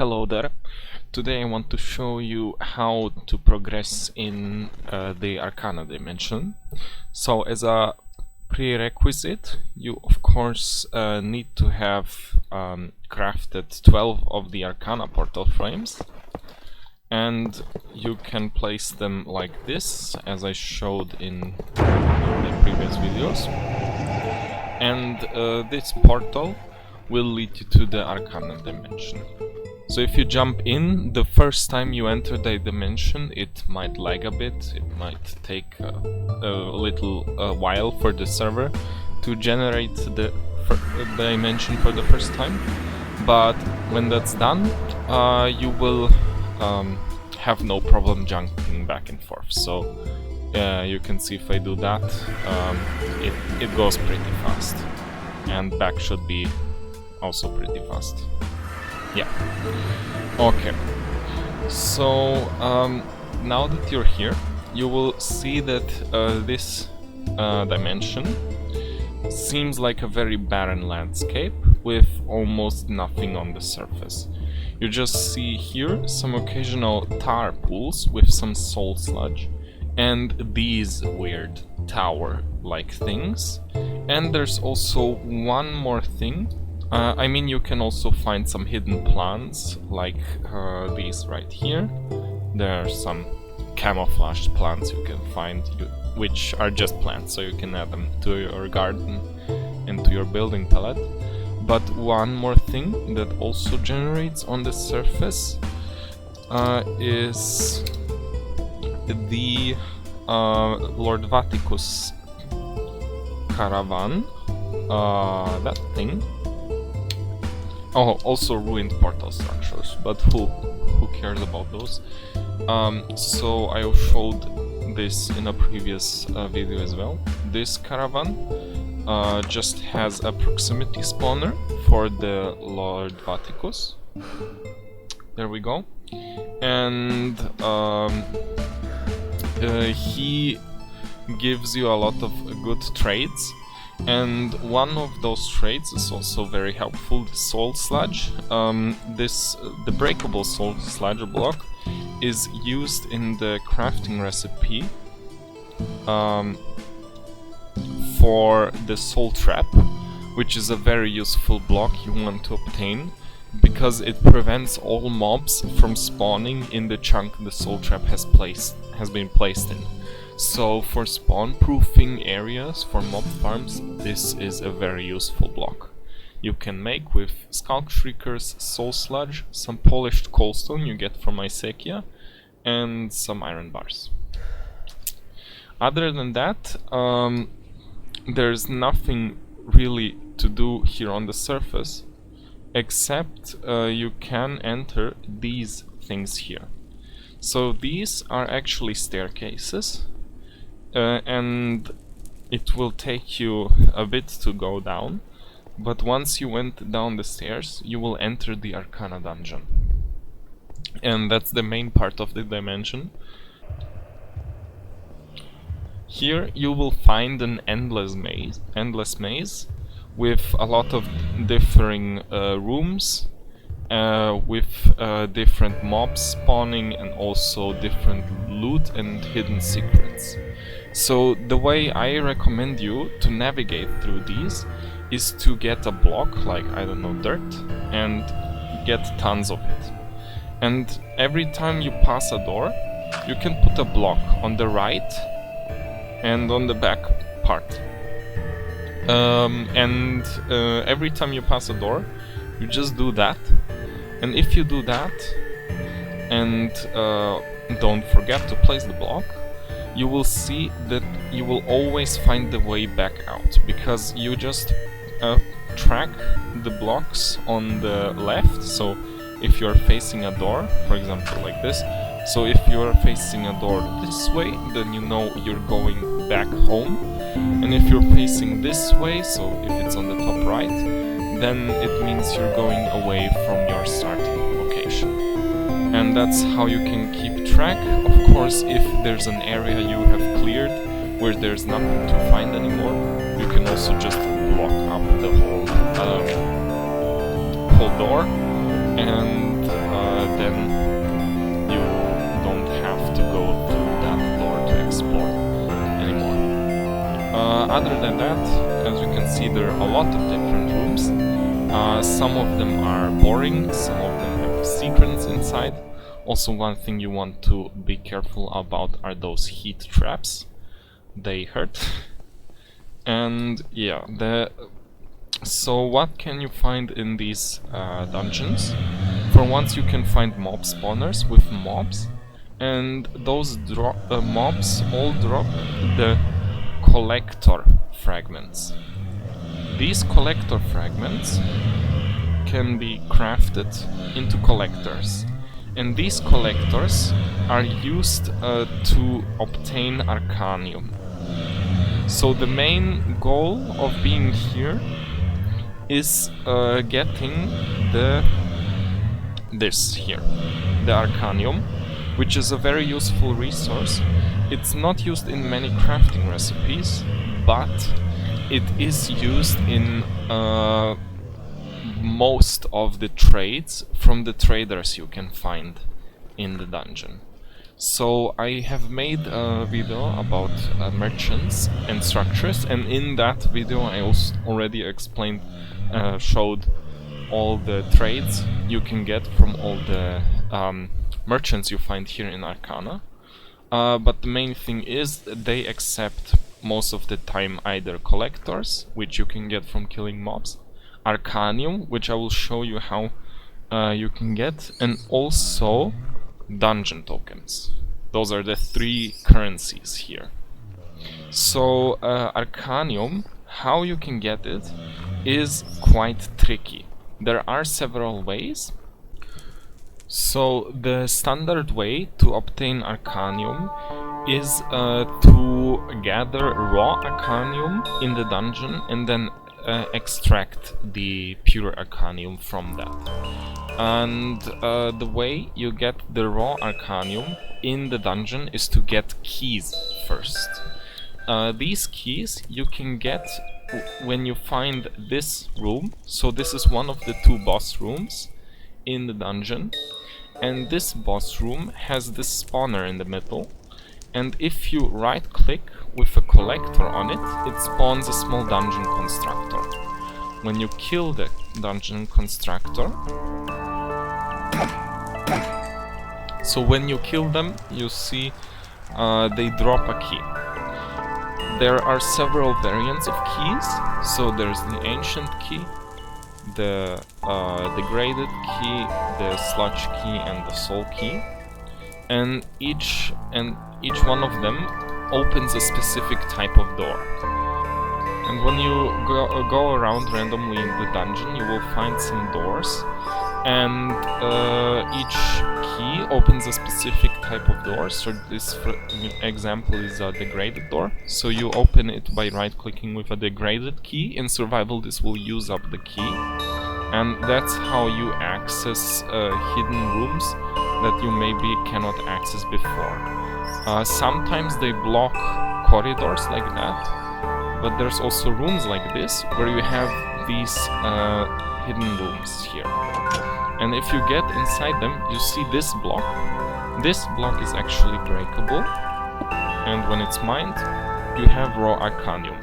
Hello there. Today I want to show you how to progress in the Arcana dimension. So as a prerequisite, you of course need to have crafted 12 of the Arcana portal frames, and you can place them like this, as I showed in the previous videos. And this portal will lead you to the Arcana dimension. So if you jump in, the first time you enter the dimension, it might lag a bit, it might take a little while for the server to generate the dimension for the first time. But when that's done, you will have no problem jumping back and forth. So you can see if I do that, it goes pretty fast. And back should be also pretty fast. Yeah. Okay. So now that you're here, you will see that this dimension seems like a very barren landscape with almost nothing on the surface. You just see here some occasional tar pools with some soul sludge and these weird tower-like things. And there's also one more thing. I mean, you can also find some hidden plants, like these right here. There are some camouflaged plants you can find, which are just plants, so you can add them to your garden and to your building palette. But one more thing that also generates on the surface is the Lord Vatticus Caravan, that thing. Oh, also ruined portal structures, but who cares about those? So I showed this in a previous video as well. This caravan just has a proximity spawner for the Lord Vatticus. There we go. And he gives you a lot of good trades. And one of those trades is also very helpful, the soul sludge. The breakable soul sludge block is used in the crafting recipe for the soul trap, which is a very useful block you want to obtain because it prevents all mobs from spawning in the chunk the soul trap has been placed in. So for spawn-proofing areas for mob farms, this is a very useful block. You can make with Skulk Shrieker's Soul Sludge, some polished coalstone you get from Isekia, and some iron bars. Other than that, there's nothing really to do here on the surface, except you can enter these things here. So these are actually staircases. And it will take you a bit to go down, but once you went down the stairs, you will enter the Arcana dungeon. And that's the main part of the dimension. Here you will find an endless maze with a lot of differing rooms, with different mobs spawning and also different loot and hidden secrets. So the way I recommend you to navigate through these is to get a block, like, I don't know, dirt, and get tons of it. And every time you pass a door, you can put a block on the right and on the back part. Every time you pass a door, you just do that. And if you do that, and don't forget to place the block, you will see that you will always find the way back out, because you just track the blocks on the left. So if you're facing a door, for example like this, so if you're facing a door this way, then you know you're going back home. And if you're facing this way, so if it's on the top right, then it means you're going away from your starting location. And that's how you can keep track. Of course, if there's an area you have cleared where there's nothing to find anymore, you can also just block up the whole door and then you don't have to go through that door to explore anymore. Other than that, as you can see, there are a lot of different rooms. Some of them are boring, some of them have secrets inside. Also, one thing you want to be careful about are those heat traps. They hurt. And yeah, so what can you find in these dungeons? For once, you can find mob spawners with mobs, and those mobs all drop the Collector Fragments. These Collector Fragments can be crafted into collectors, and these collectors are used to obtain Arcanium. So the main goal of being here is getting this here, the Arcanium, which is a very useful resource. It's not used in many crafting recipes, but it is used in most of the trades from the traders you can find in the dungeon. So I have made a video about merchants and structures, and in that video I also already explained, showed all the trades you can get from all the merchants you find here in Arcana. But the main thing is they accept most of the time either collectors, which you can get from killing mobs, Arcanium, which I will show you how you can get, and also dungeon tokens. Those are the 3 currencies here. So Arcanium, how you can get it is quite tricky. There are several ways. So the standard way to obtain Arcanium is to gather raw Arcanium in the dungeon and then extract the pure Arcanium from that. And the way you get the raw Arcanium in the dungeon is to get keys first. These keys you can get when you find this room. So this is one of the 2 boss rooms in the dungeon, and this boss room has this spawner in the middle, and if you right click with a collector on it, it spawns a small dungeon constructor. When you kill the dungeon constructor, so when you kill them, you see they drop a key. There are several variants of keys. So there's the ancient key, the degraded key, the sludge key, and the soul key. And each one of them opens a specific type of door. And when you go around randomly in the dungeon, you will find some doors, and each key opens a specific type of door. So this, for example, is a degraded door. So you open it by right-clicking with a degraded key. In survival, this will use up the key, and that's how you access hidden rooms that you maybe cannot access before. Sometimes they block corridors like that, but there's also rooms like this where you have these hidden rooms here. And if you get inside them, you see this block. This block is actually breakable, and when it's mined, you have raw Arcanium.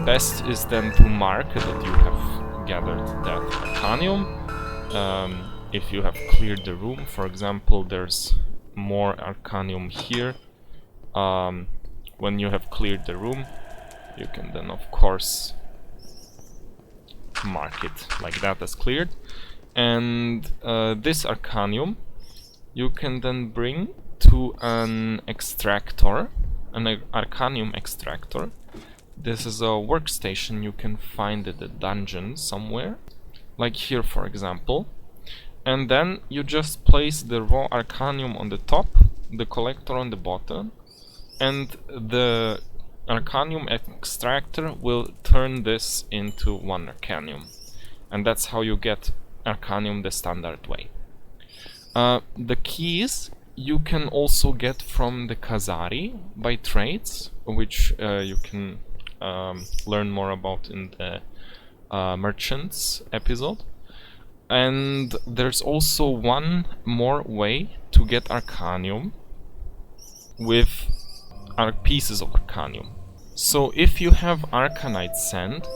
Best is then to mark that you have gathered that Arcanium. If you have cleared the room, for example, there's more Arcanium here. When you have cleared the room, you can then of course mark it like that as cleared. And this Arcanium you can then bring to an extractor, an Arcanium extractor. This is a workstation you can find at the dungeon somewhere, like here for example. And then you just place the raw Arcanium on the top, the collector on the bottom, and the Arcanium extractor will turn this into 1 Arcanium. And that's how you get Arcanium the standard way. The keys you can also get from the Khazari by trades, which you can learn more about in the merchants episode. And there's also one more way to get Arcanium with pieces of Arcanium. So if you have Arcanite sand,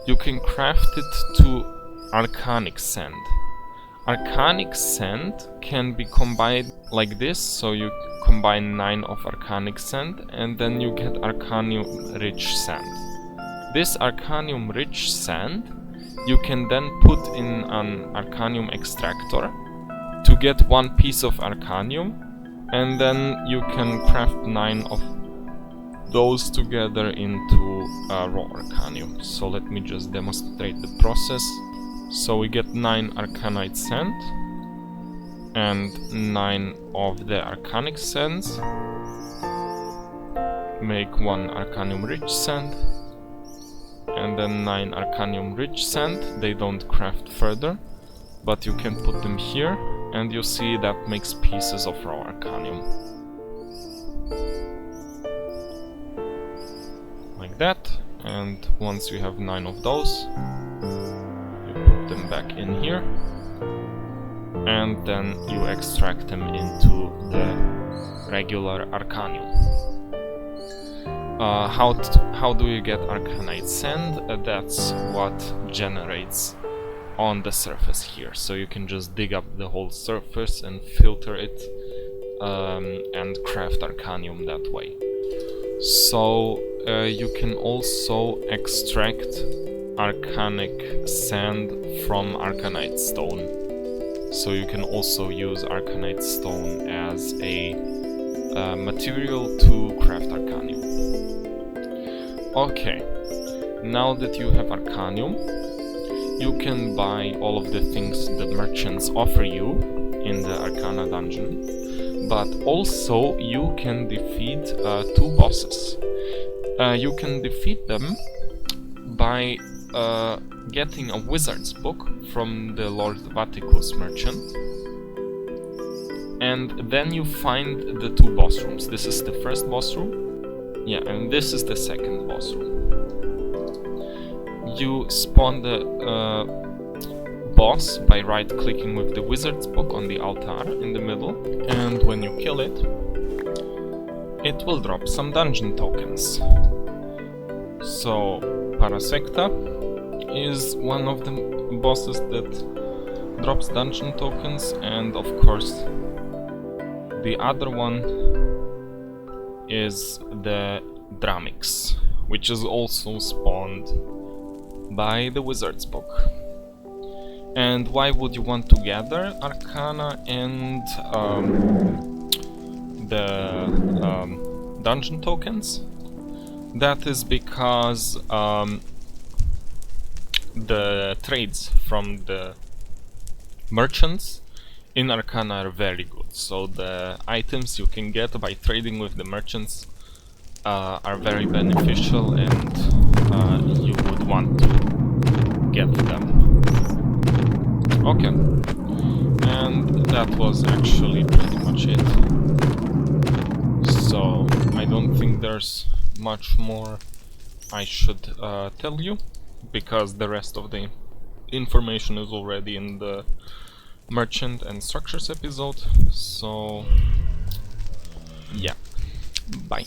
you can craft it to Arcanic sand. Arcanic sand can be combined like this, so you combine 9 of Arcanic sand and then you get Arcanium rich sand. This Arcanium rich sand you can then put in an Arcanium extractor to get 1 piece of Arcanium, and then you can craft 9 of those together into raw Arcanium. So let me just demonstrate the process. So we get 9 Arcanite sand and 9 of the Arcanic sands, make 1 Arcanium rich sand, and then 9 Arcanium rich sand. They don't craft further, but you can put them here, and you see that makes pieces of raw Arcanium. Like that, and once you have 9 of those, you put them back in here, and then you extract them into the regular Arcanium. How do you get Arcanite sand? That's what generates on the surface here. So you can just dig up the whole surface and filter it and craft Arcanium that way. So you can also extract Arcanic sand from Arcanite stone. So you can also use Arcanite stone as a material to craft Arcanium. Okay, now that you have Arcanium, you can buy all of the things the merchants offer you in the Arcana dungeon, but also you can defeat 2 bosses. You can defeat them by getting a wizard's book from the Lord Vatticus merchant, and then you find the 2 boss rooms. This is the first boss room. Yeah, and this is the second boss room. You spawn the boss by right-clicking with the wizard's book on the altar in the middle, and when you kill it, it will drop some dungeon tokens. So, Parasecta is one of the bosses that drops dungeon tokens, and of course the other one is the Dramix, which is also spawned by the wizard's book. And why would you want to gather Arcana and the dungeon tokens? That is because the trades from the merchants in Arcana are very good. So the items you can get by trading with the merchants are very beneficial, and you would want to get them. Okay, and that was actually pretty much it. So I don't think there's much more I should tell you, because the rest of the information is already in the merchant and structures episode. So yeah, bye.